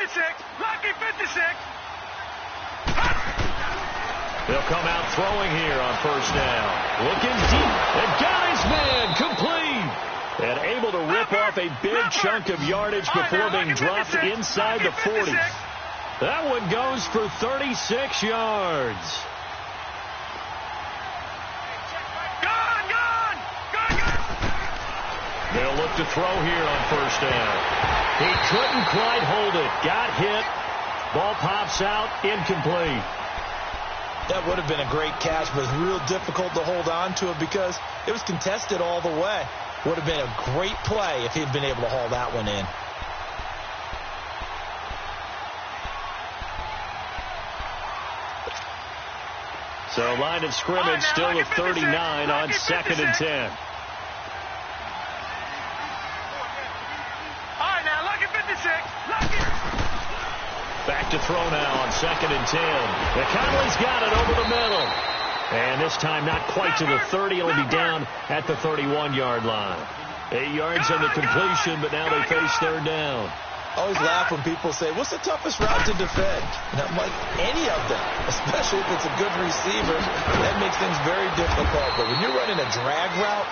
Lucky 56. They'll come out throwing here on first down. Looking deep and got his man complete. And able to rip off a big chunk of yardage before being dropped inside the 40. That one goes for 36 yards. They'll look to throw here on first down. He couldn't quite hold it. Got hit. Ball pops out. Incomplete. That would have been a great catch, but it's real difficult to hold on to it because it was contested all the way. Would have been a great play if he'd been able to haul that one in. So line of scrimmage still with 39 on second and 10. Back to throw now on second and 10. McConnelly's got it over the middle. And this time not quite to the 30. It'll be down at the 31-yard line. 8 yards on the completion, but now they face third down. I always laugh when people say, what's the toughest route to defend? And I'm like, any of them, especially if it's a good receiver. That makes things very difficult. But when you're running a drag route,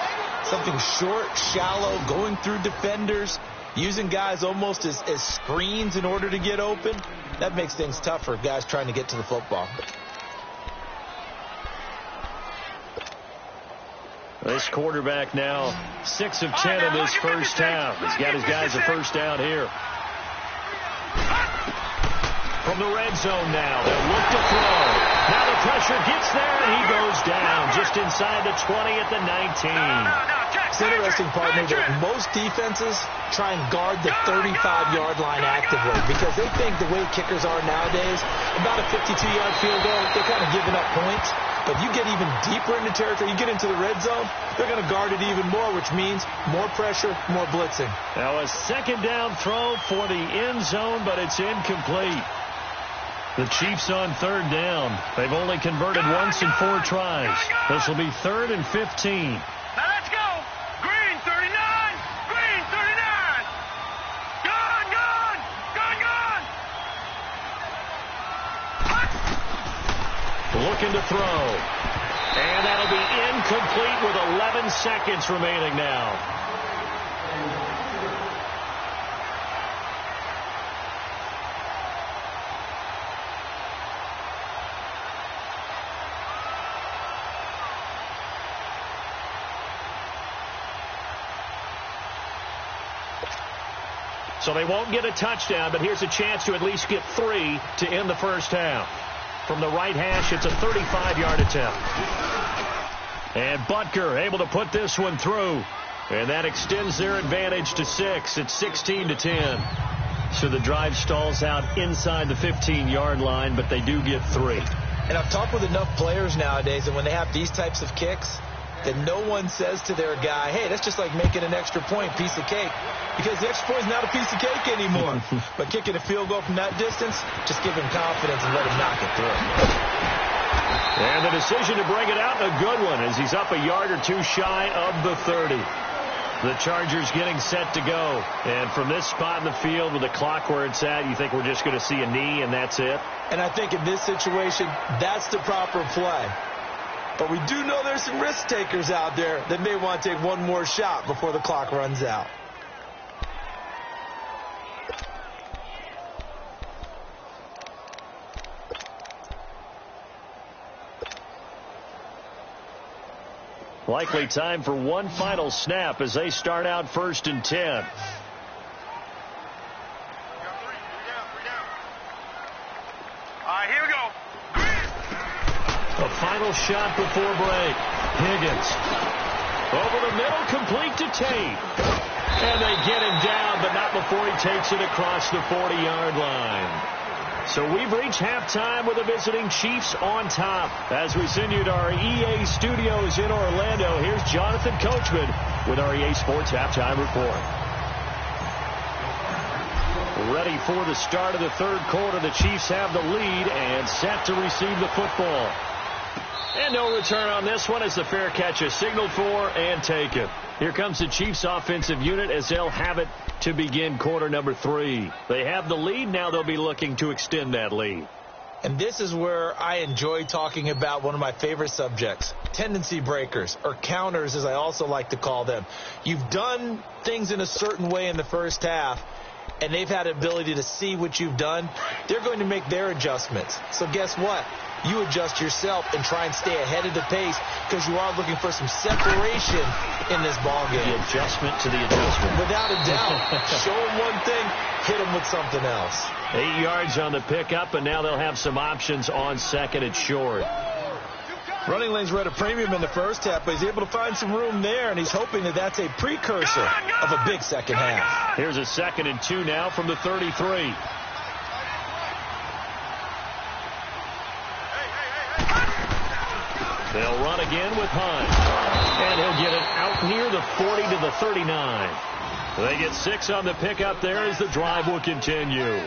something short, shallow, going through defenders, using guys almost as screens in order to get open, that makes things tougher, guys trying to get to the football. This quarterback now 6 of 10 in this first half. He's got his guys a first down here. From the red zone now, they'll look to throw. Now the pressure gets there, and he goes down just inside the 20 at the 19. It's interesting, partner, that most defenses try and guard the 35-yard line actively because they think the way kickers are nowadays, about a 52-yard field goal, they're kind of giving up points. But you get even deeper into territory, you get into the red zone, they're going to guard it even more, which means more pressure, more blitzing. Now a second down throw for the end zone, but it's incomplete. The Chiefs on third down. They've only converted once in 4 tries. This will be 3rd and 15. Now let's go. Green 39. Green 39. Gone. Looking to throw. And that'll be incomplete with 11 seconds remaining now. So they won't get a touchdown, but here's a chance to at least get 3 to end the first half. From the right hash, it's a 35-yard attempt. And Butker able to put this one through. And that extends their advantage to 6. It's 16-10. So the drive stalls out inside the 15-yard line, but they do get 3. And I've talked with enough players nowadays that when they have these types of kicks, that no one says to their guy, hey, that's just like making an extra point, piece of cake. Because the extra point is not a piece of cake anymore. But kicking a field goal from that distance, just give him confidence and let him knock it through. And the decision to bring it out, a good one, as he's up a yard or 2 shy of the 30. The Chargers getting set to go. And from this spot in the field with the clock where it's at, you think we're just going to see a knee and that's it? And I think in this situation, that's the proper play. But we do know there's some risk takers out there that may want to take one more shot before the clock runs out. Likely time for one final snap as they start out 1st and 10. Here we go. A final shot before break. Higgins. Over the middle, complete to Tate. And they get him down, but not before he takes it across the 40-yard line. So we've reached halftime with the visiting Chiefs on top. As we send you to our EA studios in Orlando, here's Jonathan Coachman with our EA Sports Halftime Report. Ready for the start of the third quarter. The Chiefs have the lead and set to receive the football. And no return on this one as the fair catch is signaled for and taken. Here comes the Chiefs offensive unit as they'll have it to begin quarter number 3. They have the lead. Now they'll be looking to extend that lead. And this is where I enjoy talking about one of my favorite subjects, tendency breakers, or counters as I also like to call them. You've done things in a certain way in the first half, and they've had the ability to see what you've done. They're going to make their adjustments. So guess what? You adjust yourself and try and stay ahead of the pace because you are looking for some separation in this ball game. The adjustment to the adjustment. Without a doubt. Show them one thing, hit them with something else. 8 yards on the pickup, and now they'll have some options on second and short. Running lanes were at a premium in the first half, but he's able to find some room there, and he's hoping that that's a precursor of a big second half. Here's a 2nd and 2 now from the 33. They'll run again with Hunt. And he'll get it out near the 40 to the 39. They get 6 on the pickup there as the drive will continue.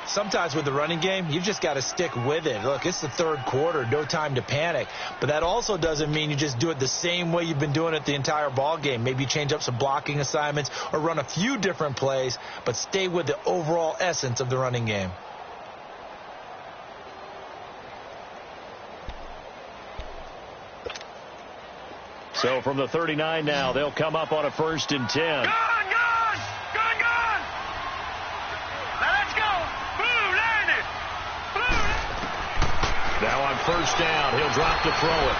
Sometimes with the running game, you just got to stick with it. Look, it's the third quarter, no time to panic. But that also doesn't mean you just do it the same way you've been doing it the entire ball game. Maybe change up some blocking assignments or run a few different plays, but stay with the overall essence of the running game. So from the 39 now, they'll come up on a 1st and 10. Gone! Let's go! Blue, landed! Blue! Now on 1st down, he'll drop to throw it.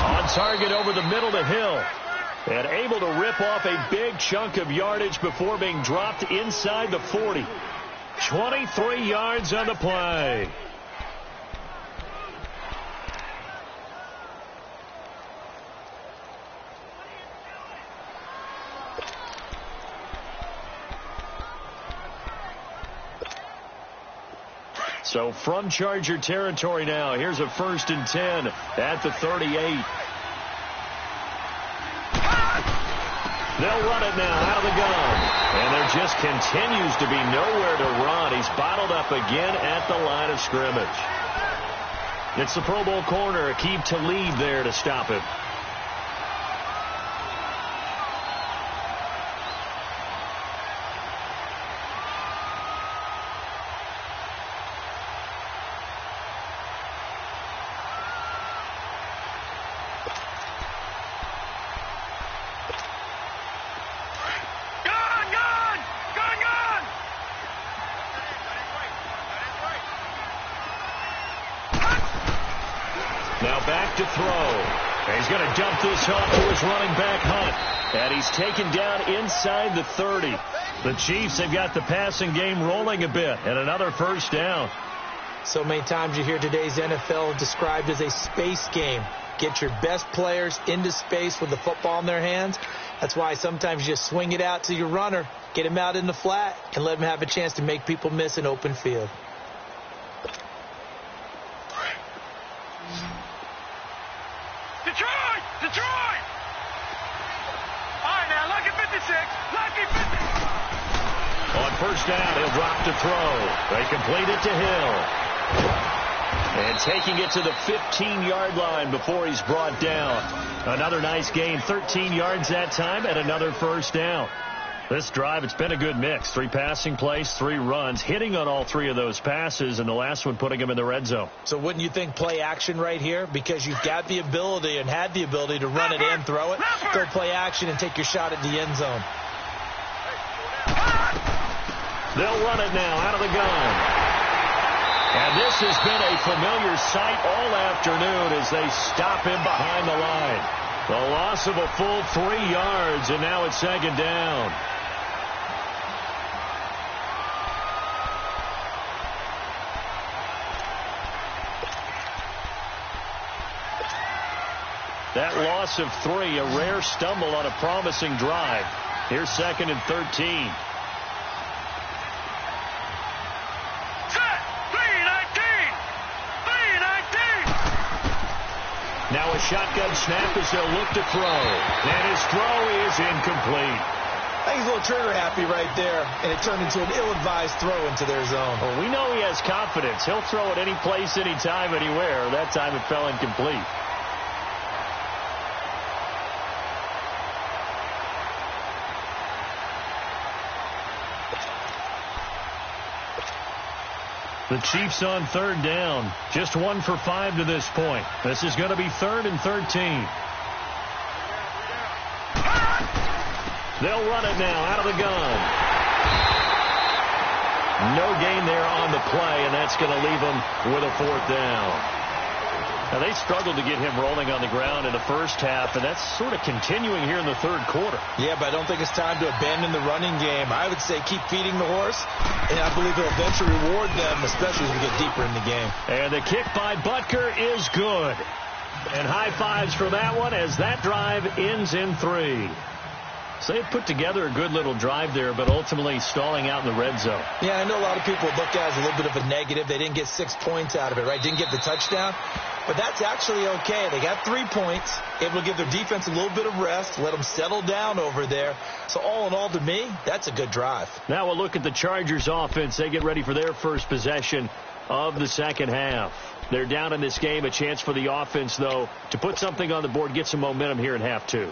On target over the middle to Hill. And able to rip off a big chunk of yardage before being dropped inside the 40. 23 yards on the play. So from Charger territory now, here's a 1st and 10 at the 38. They'll run it now out of the gun. And there just continues to be nowhere to run. He's bottled up again at the line of scrimmage. It's the Pro Bowl corner, Aqib Talib there to stop him. Now back to throw. And he's going to dump this off to his running back, Hunt. And he's taken down inside the 30. The Chiefs have got the passing game rolling a bit. And another 1st down. So many times you hear today's NFL described as a space game. Get your best players into space with the football in their hands. That's why sometimes you just swing it out to your runner, get him out in the flat, and let him have a chance to make people miss an open field. Detroit! All right, now, lucky 56. Lucky 50. On 1st down, he'll drop to throw. They complete it to Hill. And taking it to the 15-yard line before he's brought down. Another nice gain, 13 yards that time, and another 1st down. This drive, it's been a good mix. 3 passing plays, 3 runs, hitting on all 3 of those passes, and the last one putting him in the red zone. So wouldn't you think play action right here? Because you've got the ability and had the ability to run it in, throw it, go play action, and take your shot at the end zone. They'll run it now out of the gun. And this has been a familiar sight all afternoon as they stop him behind the line. The loss of a full 3 yards, and now it's 2nd down. That loss of 3, a rare stumble on a promising drive. Here's 2nd and 13. Now a shotgun snap as they'll look to throw. And his throw is incomplete. I think he's a little trigger happy right there, and it turned into an ill-advised throw into their zone. Well, we know he has confidence. He'll throw it any place, anytime, anywhere. That time it fell incomplete. The Chiefs on third down. Just 1 for 5 to this point. This is going to be 3rd and 13. They'll run it now out of the gun. No gain there on the play, and that's going to leave them with a 4th down. Now, they struggled to get him rolling on the ground in the first half, and that's sort of continuing here in the third quarter. Yeah, but I don't think it's time to abandon the running game. I would say keep feeding the horse, and I believe it'll eventually reward them, especially as we get deeper in the game. And the kick by Butker is good. And high fives for that one as that drive ends in 3. So they put together a good little drive there, but ultimately stalling out in the red zone. Yeah, I know a lot of people look at it as a little bit of a negative. They didn't get 6 points out of it, right? Didn't get the touchdown. But that's actually okay. They got 3 points, able to give their defense a little bit of rest, let them settle down over there. So all in all, to me, that's a good drive. Now we'll look at the Chargers offense. They get ready for their first possession of the second half. They're down in this game. A chance for the offense, though, to put something on the board, get some momentum here in half 2.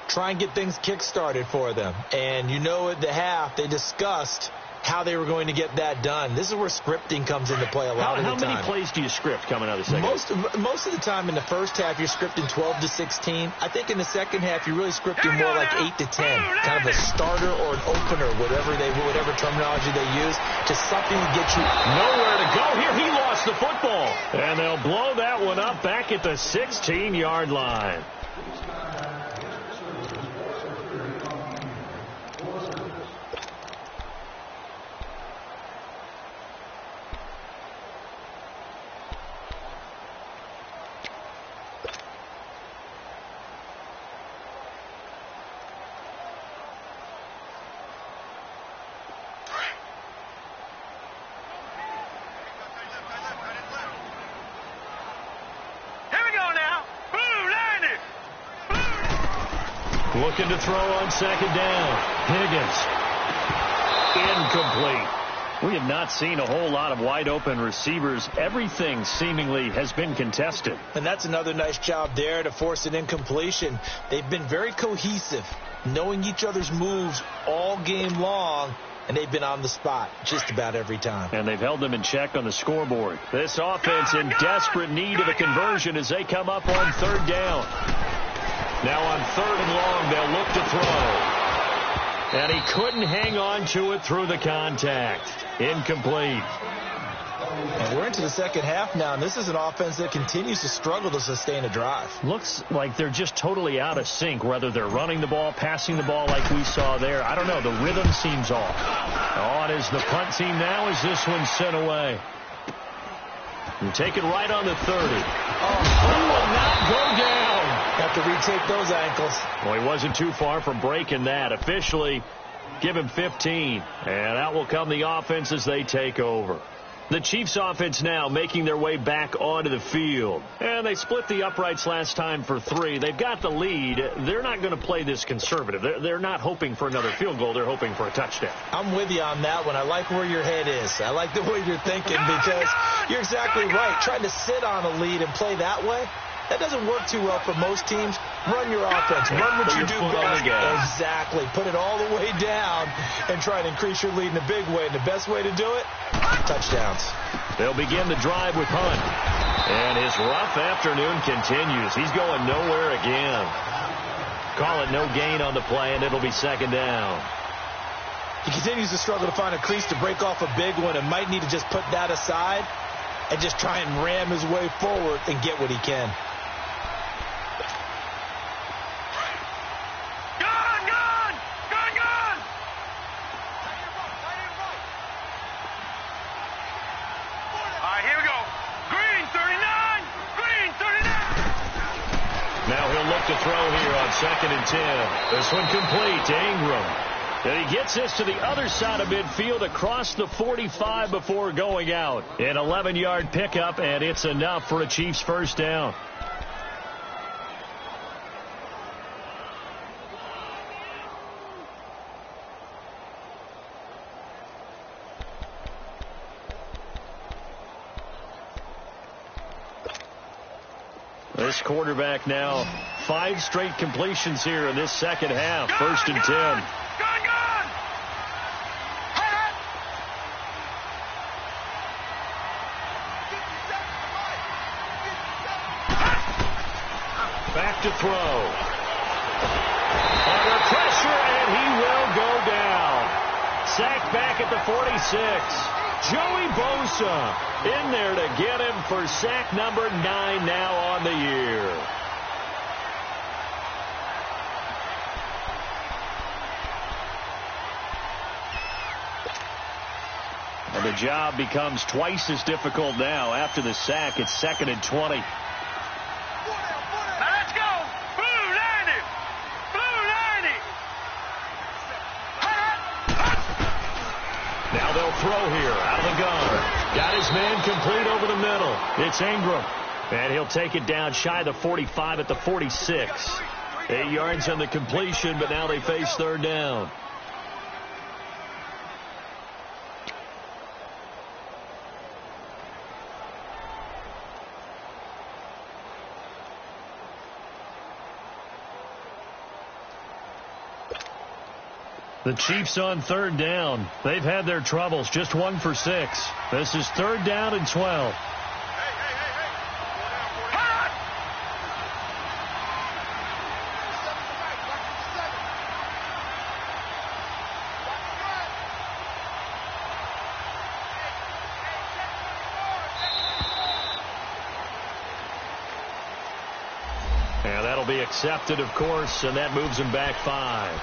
Try and get things kick-started for them. And you know at the half, they discussed how they were going to get that done. This is where scripting comes into play a lot of the time. How many plays do you script coming out of the second? Most of the time in the first half, you're scripting 12 to 16. I think in the second half, you're really scripting more like 8 to 10. Kind of a starter or an opener, whatever terminology they use, to something to get you nowhere to go. Here, he lost the football. And they'll blow that one up back at the 16-yard line. Looking to throw on second down. Higgins. Incomplete. We have not seen a whole lot of wide open receivers. Everything seemingly has been contested. And that's another nice job there to force an incompletion. They've been very cohesive, knowing each other's moves all game long, and they've been on the spot just about every time. And they've held them in check on the scoreboard. This offense in desperate need of a conversion as they come up on third down. Now on 3rd and long, they'll look to throw. And he couldn't hang on to it through the contact. Incomplete. And we're into the second half now, and this is an offense that continues to struggle to sustain a drive. Looks like they're just totally out of sync, whether they're running the ball, passing the ball like we saw there. I don't know. The rhythm seems off. On is the punt team now as this one's sent away. And take it right on the 30. He will not go down. Have to retake those ankles. Well, he wasn't too far from breaking that. Officially, give him 15. And out will come the offense as they take over. The Chiefs offense now making their way back onto the field. And they split the uprights last time for 3. They've got the lead. They're not going to play this conservative. They're not hoping for another field goal. They're hoping for a touchdown. I'm with you on that one. I like where your head is. I like the way you're thinking because you're exactly right. Trying to sit on a lead and play that way, that doesn't work too well for most teams. Run your offense. Run what you do best. Exactly. Put it all the way down and try to increase your lead in a big way. And the best way to do it, touchdowns. They'll begin the drive with Hunt. And his rough afternoon continues. He's going nowhere again. Call it no gain on the play, and it'll be second down. He continues to struggle to find a crease to break off a big one and might need to just put that aside and just try and ram his way forward and get what he can. To throw here on 2nd and 10. This one complete to Ingram. And he gets this to the other side of midfield across the 45 before going out. An 11-yard pickup, and it's enough for a Chiefs first down. This quarterback now 5 straight completions here in this second half. First and 10. Gone! Back to throw. Under pressure, and he will go down. Sacked back at the 46. Joey Bosa in there to get him for sack number 9 now on the year. And the job becomes twice as difficult now. After the sack, it's 2nd and 20. Now let's go! Blue 90! Blue 90! Now they'll throw here out of the gun. Got his man complete over the middle. It's Ingram. And he'll take it down shy of the 45 at the 46. 8 yards on the completion, but now they face third down. The Chiefs on third down. They've had their troubles. Just 1 for 6. This is 3rd down and 12. And that'll be accepted, of course, and that moves him back 5.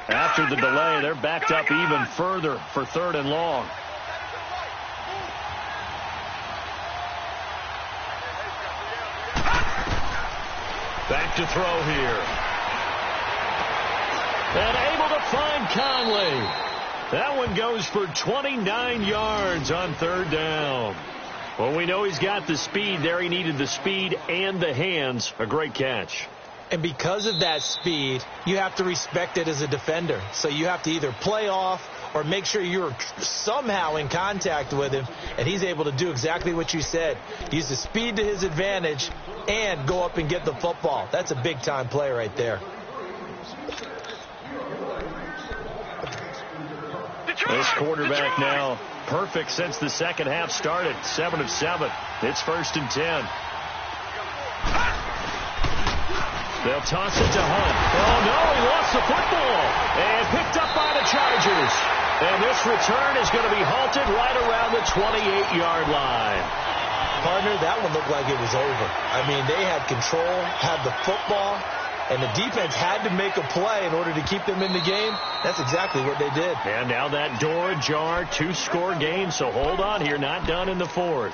After the delay, they're backed up even further for 3rd and long. Back to throw here. And able to find Conley. That one goes for 29 yards on 3rd down. Well, we know he's got the speed there. He needed the speed and the hands. A great catch. And because of that speed, you have to respect it as a defender. So you have to either play off or make sure you're somehow in contact with him. And he's able to do exactly what you said. Use the speed to his advantage and go up and get the football. That's a big-time play right there. This quarterback now perfect since the second half started. 7 of 7. It's 1st and 10. They'll toss it to Hunt. Oh, no, he lost the football. And picked up by the Chargers. And this return is going to be halted right around the 28-yard line. Partner, that one looked like it was over. I mean, they had control, had the football, and the defense had to make a play in order to keep them in the game. That's exactly what they did. And now that door ajar, 2-score game. So hold on here, not done in the 4th.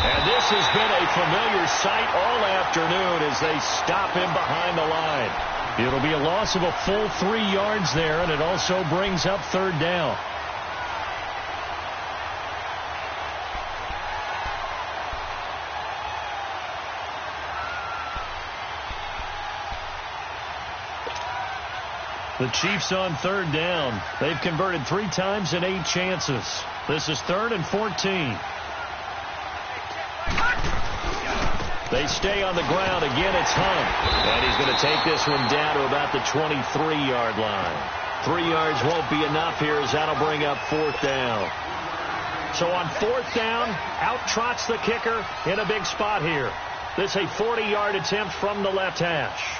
And this has been a familiar sight all afternoon as they stop him behind the line. It'll be a loss of a full 3 yards there, and it also brings up 3rd down. The Chiefs on 3rd down. They've converted 3 times in 8 chances. This is 3rd and 14. They stay on the ground. Again, it's Hunt. And he's going to take this one down to about the 23-yard line. 3 yards won't be enough here as that'll bring up 4th down. So on 4th down, out trots the kicker in a big spot here. This is a 40-yard attempt from the left hash.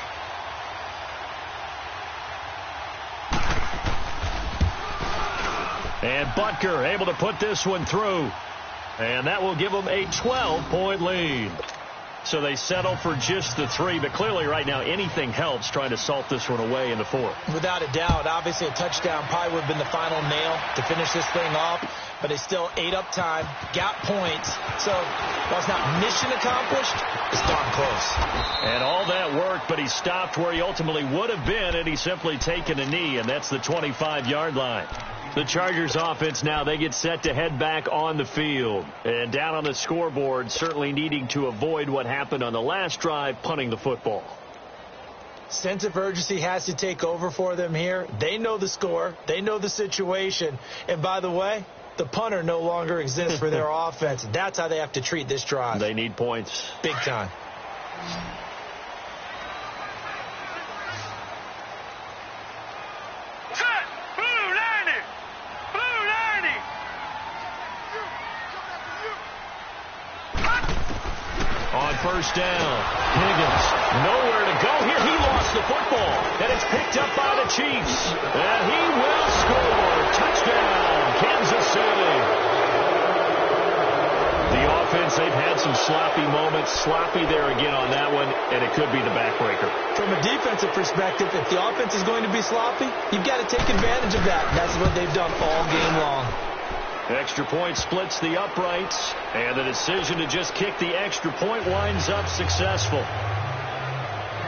And Butker able to put this one through. And that will give them a 12-point lead. So they settle for just the 3. But clearly right now anything helps trying to salt this one away in the 4th. Without a doubt. Obviously a touchdown probably would have been the final nail to finish this thing off. But they still ate up time, got points. So while it's not mission accomplished, it's darn close. And all that work, but he stopped where he ultimately would have been, and he's simply taken a knee, and that's the 25-yard line. The Chargers offense now, they get set to head back on the field. And down on the scoreboard, certainly needing to avoid what happened on the last drive, punting the football. Sense of urgency has to take over for them here. They know the score. They know the situation. And by the way, the punter no longer exists for their offense. That's how they have to treat this drive. They need points. Big time. Set. Blue 90. Blue 90. On first down, Higgins, nowhere to go here. He lost the football, and it's picked up by the Chiefs. And he will score. Touchdown, Kansas City. The offense, they've had some sloppy moments. Sloppy there again on that one, and it could be the backbreaker. From a defensive perspective, if the offense is going to be sloppy, you've got to take advantage of that. That's what they've done all game long. Extra point splits the uprights, and the decision to just kick the extra point winds up successful.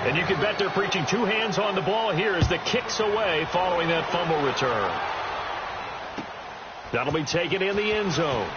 And you can bet they're preaching 2 hands on the ball here as the kick's away following that fumble return. That'll be taken in the end zone.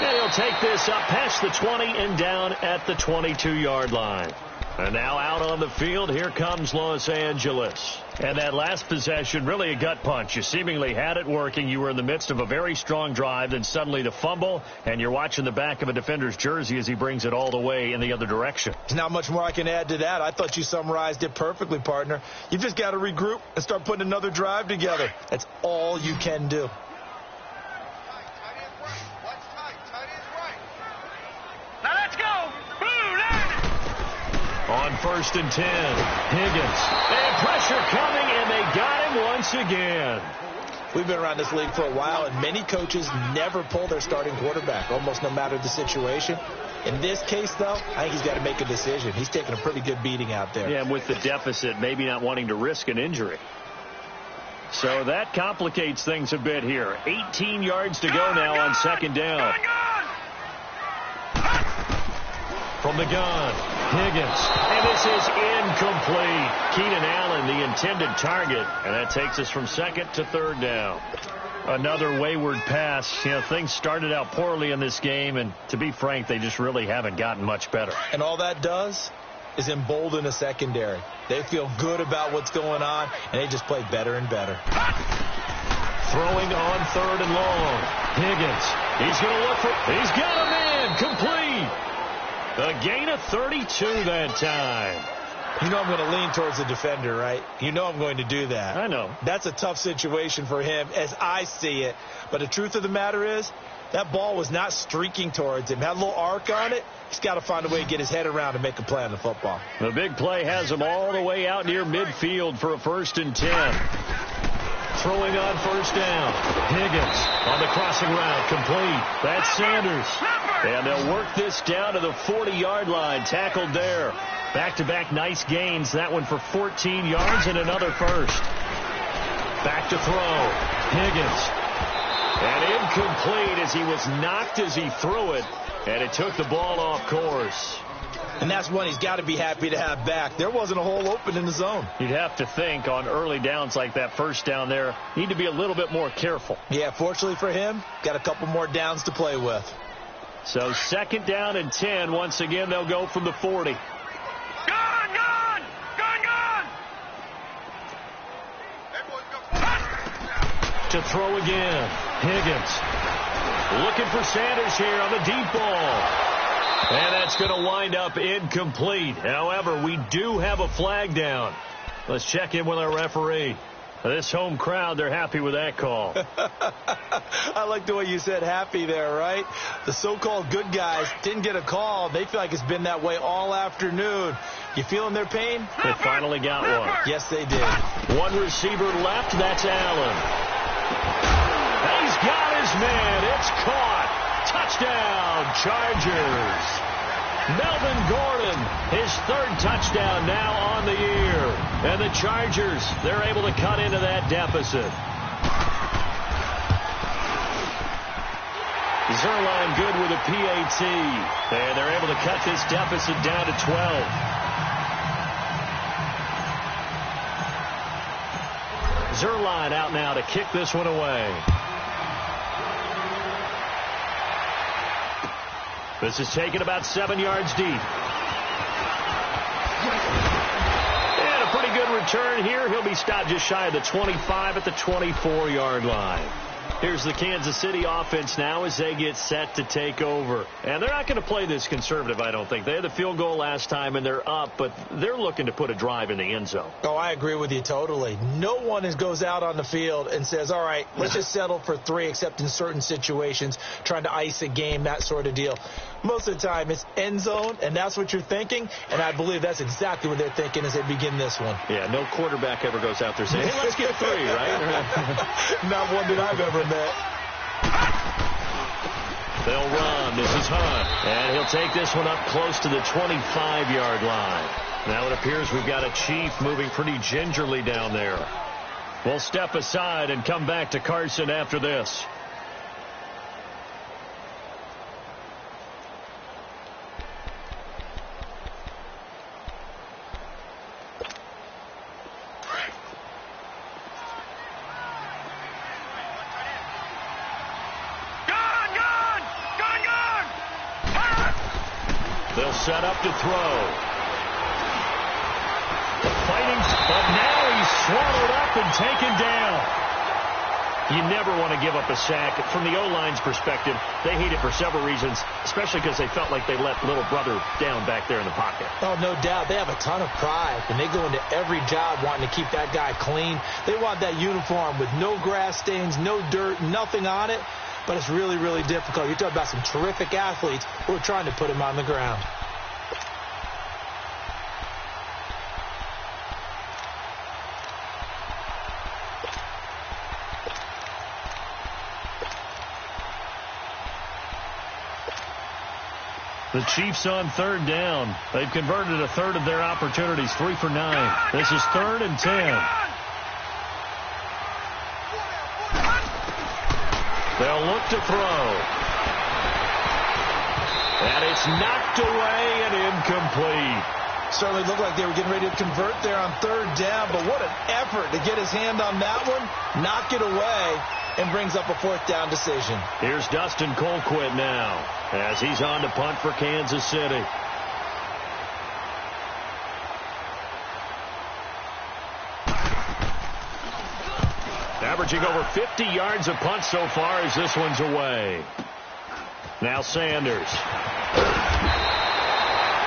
And he'll take this up past the 20 and down at the 22-yard line. And now out on the field, here comes Los Angeles. And that last possession, really a gut punch. You seemingly had it working. You were in the midst of a very strong drive, then suddenly the fumble, and you're watching the back of a defender's jersey as he brings it all the way in the other direction. There's not much more I can add to that. I thought you summarized it perfectly, partner. You've just got to regroup and start putting another drive together. That's all you can do. Now let's go. Blue 90. On first and 10, Higgins. And pressure coming, and they got him once again. We've been around this league for a while, and many coaches never pull their starting quarterback, almost no matter the situation. In this case, though, I think he's got to make a decision. He's taking a pretty good beating out there. Yeah, and with the deficit, maybe not wanting to risk an injury. So that complicates things a bit here. 18 yards to go now on second down. From the gun, Higgins, and this is incomplete. Keenan Allen, the intended target, and that takes us from second to third down. Another wayward pass. You know, things started out poorly in this game, and to be frank, they just really haven't gotten much better. And all that does is embolden a secondary. They feel good about what's going on, and they just play better and better. Throwing on third and long. Higgins, he's going to look for, he's got a man, complete. A gain of 32 that time. You know I'm going to lean towards the defender, right? You know I'm going to do that. I know. That's a tough situation for him as I see it. But the truth of the matter is, that ball was not streaking towards him. Had a little arc on it. He's got to find a way to get his head around and make a play on the football. The big play has him all the way out near midfield for a first and 10. Throwing on first down. Higgins on the crossing route, complete. That's Sanders. And they'll work this down to the 40-yard line. Tackled there. Back-to-back nice gains. That one for 14 yards and another first. Back to throw. Higgins. And incomplete as he was knocked as he threw it. And it took the ball off course. And that's one he's got to be happy to have back. There wasn't a hole open in the zone. You'd have to think on early downs like that first down there, need to be a little bit more careful. Yeah, fortunately for him, got a couple more downs to play with. So second down and 10. Once again, they'll go from the 40. Gone, gone! Gone, gone! To throw again. Higgins. Looking for Sanders here on the deep ball. And that's going to wind up incomplete. However, we do have a flag down. Let's check in with our referee. This home crowd, they're happy with that call. I like the way you said happy there, right? The so-called good guys didn't get a call. They feel like it's been that way all afternoon. You feeling their pain? They finally got one. Yes, they did. One receiver left. That's Allen. He's got his man. It's caught. Touchdown, Chargers. Melvin Gordon, his third touchdown now on the year. And the Chargers, they're able to cut into that deficit. Zerline good with a PAT. And they're able to cut this deficit down to 12. Zerline out now to kick this one away. This is taken about 7 yards deep. And a pretty good return here. He'll be stopped just shy of the 25 at the 24-yard line. Here's the Kansas City offense now as they get set to take over. And they're not going to play this conservative, I don't think. They had the field goal last time, and they're up, but they're looking to put a drive in the end zone. Oh, I agree with you totally. No one goes out on the field and says, all right, let's just settle for 3, except in certain situations, trying to ice a game, that sort of deal. Most of the time, it's end zone, and that's what you're thinking, and I believe that's exactly what they're thinking as they begin this one. Yeah, no quarterback ever goes out there saying, hey, let's get 3, right? Not one that I've ever met. They'll run. This is Hunt. And he'll take this one up close to the 25-yard line. Now it appears we've got a Chief moving pretty gingerly down there. We'll step aside and come back to Carson after this. They'll set up to throw. Fighting, but now he's swallowed up and taken down. You never want to give up a sack. From the O-line's perspective, they hate it for several reasons, especially because they felt like they let little brother down back there in the pocket. Oh, no doubt. They have a ton of pride, and they go into every job wanting to keep that guy clean. They want that uniform with no grass stains, no dirt, nothing on it. But it's really, really difficult. You're talking about some terrific athletes who are trying to put him on the ground. The Chiefs on third down. They've converted a third of their opportunities, 3 for 9. This is 3rd and 10. They'll look to throw. And it's knocked away and incomplete. Certainly looked like they were getting ready to convert there on third down, but what an effort to get his hand on that one, knock it away, and brings up a 4th down decision. Here's Dustin Colquitt now as he's on to punt for Kansas City. Averaging over 50 yards a punt so far as this one's away. Now Sanders.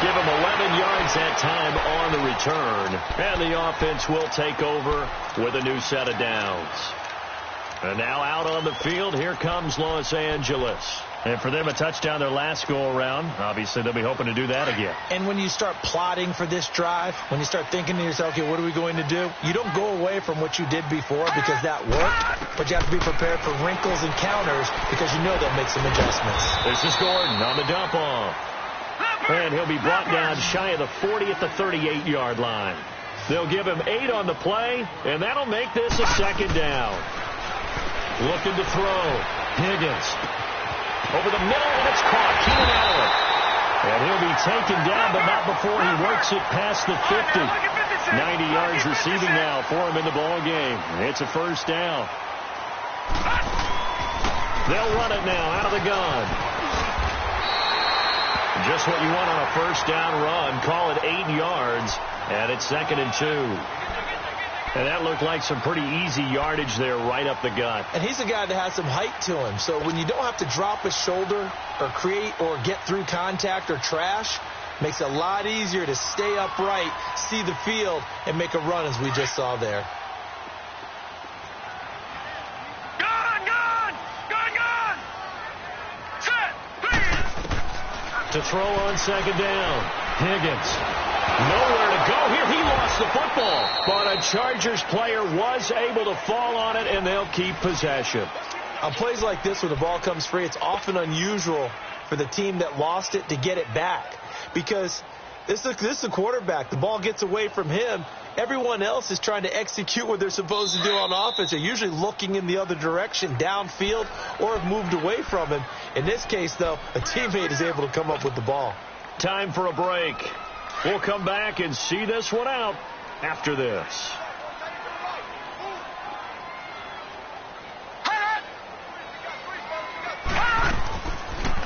Give him 11 yards that time on the return. And the offense will take over with a new set of downs. And now out on the field, here comes Los Angeles. And for them, a touchdown their last go-around. Obviously, they'll be hoping to do that again. And when you start plotting for this drive, when you start thinking to yourself, okay, what are we going to do? You don't go away from what you did before because that worked, but you have to be prepared for wrinkles and counters because you know they'll make some adjustments. This is Gordon on the dump off. And he'll be brought down shy of the 40 at the 38-yard line. They'll give him 8 on the play, and that'll make this a 2nd down. Looking to throw. Higgins. Over the middle, and it's caught. Keenan Allen. And he'll be taken down, but not before he works it past the 50. 90 yards receiving now for him in the ball game. It's a 1st down. They'll run it now out of the gun. Just what you want on a 1st down run. Call it 8 yards, and it's 2nd and 2. And that looked like some pretty easy yardage there right up the gut. And he's a guy that has some height to him. So when you don't have to drop a shoulder or create or get through contact or trash, makes it a lot easier to stay upright, see the field, and make a run as we just saw there. To throw on 2nd down. Higgins. Nowhere to go here. He lost the football. But a Chargers player was able to fall on it, and they'll keep possession. On plays like this, when the ball comes free, it's often unusual for the team that lost it to get it back. Because this is the quarterback. The ball gets away from him. Everyone else is trying to execute what they're supposed to do on offense. They're usually looking in the other direction, downfield, or have moved away from him. In this case, though, a teammate is able to come up with the ball. Time for a break. We'll come back and see this one out after this.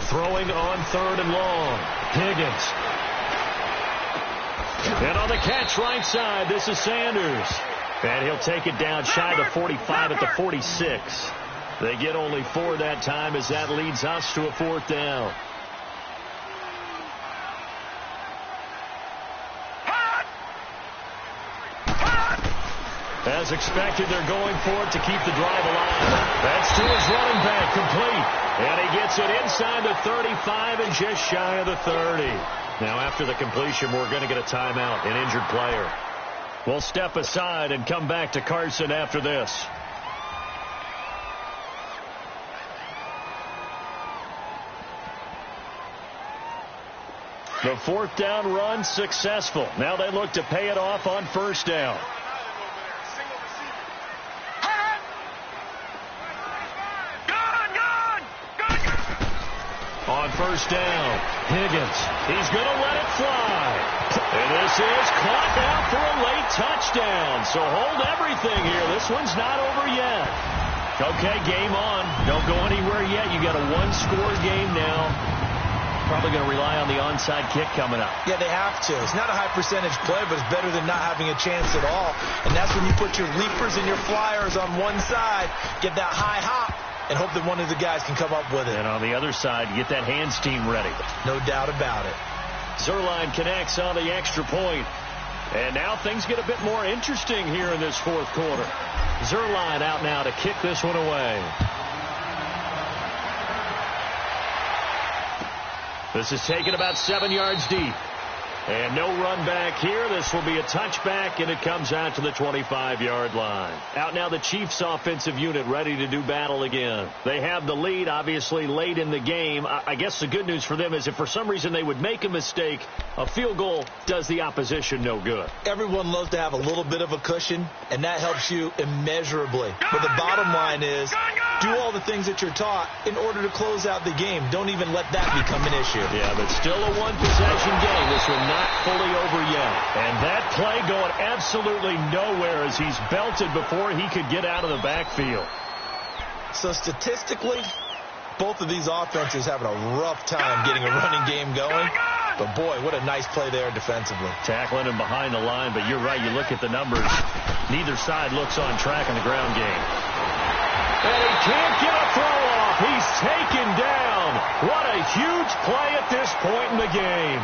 Throwing on 3rd and long. Higgins. And on the catch right side, this is Sanders. And he'll take it down shy of the 45 at the 46. They get only 4 that time as that leads us to a 4th down. As expected, they're going for it to keep the drive alive. That's to his running back, complete. And he gets it inside the 35 and just shy of the 30. Now, after the completion, we're going to get a timeout, an injured player. We'll step aside and come back to Carson after this. The 4th down run successful. Now they look to pay it off on 1st down. On 1st down, Higgins. He's going to let it fly. And this is caught out for a late touchdown. So hold everything here. This one's not over yet. Okay, game on. Don't go anywhere yet. You got a 1-score game now. Probably going to rely on the onside kick coming up. Yeah, they have to. It's not a high percentage play, but it's better than not having a chance at all. And that's when you put your leapers and your flyers on one side, get that high hop, and hope that one of the guys can come up with it. And on the other side, get that hands team ready. No doubt about it. Zerline connects on the extra point. And now things get a bit more interesting here in this 4th quarter. Zerline out now to kick this one away. This is taken about 7 yards deep. And no run back here. This will be a touchback, and it comes out to the 25-yard line. Out now the Chiefs' offensive unit ready to do battle again. They have the lead, obviously, late in the game. I guess the good news for them is if for some reason they would make a mistake, a field goal does the opposition no good. Everyone loves to have a little bit of a cushion, and that helps you immeasurably. But the bottom line is do all the things that you're taught in order to close out the game. Don't even let that become an issue. Yeah, but still a one-possession game. This one not fully over yet. And that play going absolutely nowhere as he's belted before he could get out of the backfield. So statistically, both of these offenses having a rough time getting a running game going. But, boy, what a nice play there defensively. Tackling him behind the line, but you're right. You look at the numbers. Neither side looks on track in the ground game. And he can't get a throw off. He's taken down. What a huge play at this point in the game.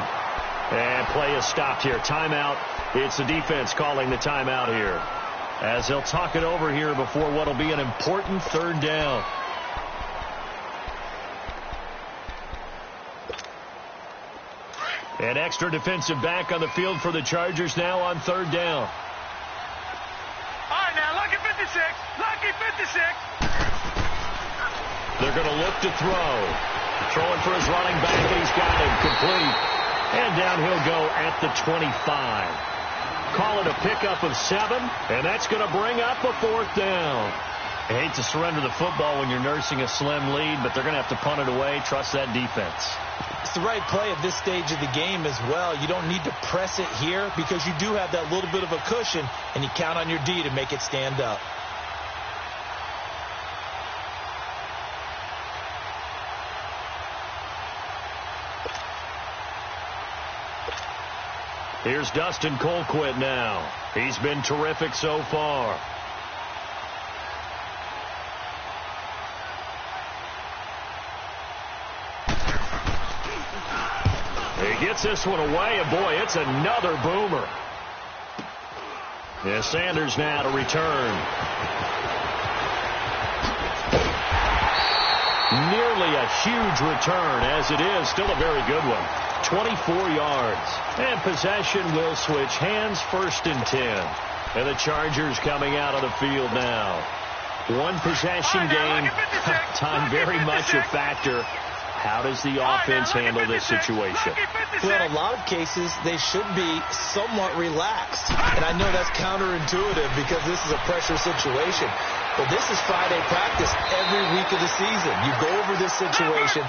And play is stopped here. Timeout. It's the defense calling the timeout here, as they'll talk it over here before what will be an important 3rd down. An extra defensive back on the field for the Chargers now on 3rd down. All right, now, lucky 56. Lucky 56. They're going to look to throw. Throwing for his running back, and he's got him complete. And down he'll go at the 25. Call it a pickup of 7, and that's going to bring up a 4th down. I hate to surrender the football when you're nursing a slim lead, but they're going to have to punt it away. Trust that defense. It's the right play at this stage of the game as well. You don't need to press it here because you do have that little bit of a cushion, and you count on your D to make it stand up. Here's Dustin Colquitt now. He's been terrific so far. He gets this one away, and boy, it's another boomer. Yeah, Sanders now to return. Nearly a huge return, as it is. Still a very good one. 24 yards. And possession will switch hands, 1st and 10. And the Chargers coming out of the field now. One possession game, time very much a factor. How does the offense handle this situation? Well, in a lot of cases, they should be somewhat relaxed. And I know that's counterintuitive because this is a pressure situation. But this is Friday practice every week of the season. You go over this situation,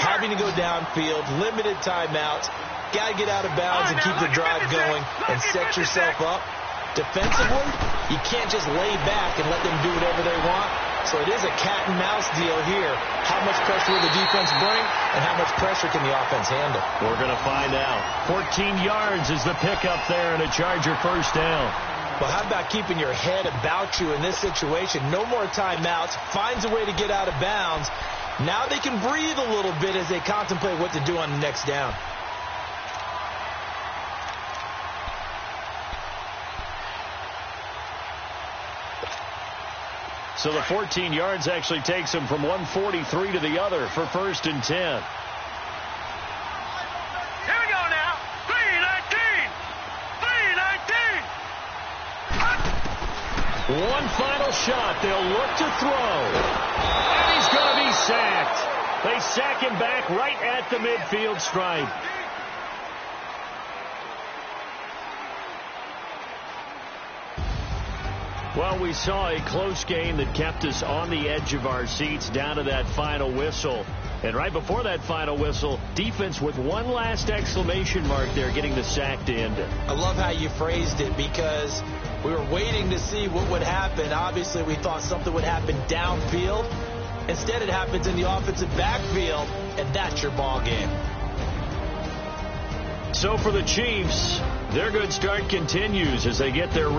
having to go downfield, limited timeouts, got to get out of bounds and keep the drive going and set yourself up. Defensively, you can't just lay back and let them do whatever they want. So it is a cat-and-mouse deal here. How much pressure will the defense bring, and how much pressure can the offense handle? We're going to find out. 14 yards is the pickup there, and a Charger first down. Well, how about keeping your head about you in this situation? No more timeouts. Finds a way to get out of bounds. Now they can breathe a little bit as they contemplate what to do on the next down. So the 14 yards actually takes him from 143 to the other for 1st and 10. Here we go now. 3-19. 3-19. One final shot. They'll look to throw. And he's going to be sacked. They sack him back right at the midfield stripe. Well, we saw a close game that kept us on the edge of our seats down to that final whistle. And right before that final whistle, defense with one last exclamation mark there, getting the sack to end it. I love how you phrased it because we were waiting to see what would happen. Obviously, we thought something would happen downfield. Instead, it happens in the offensive backfield, and that's your ball game. So for the Chiefs, their good start continues as they get their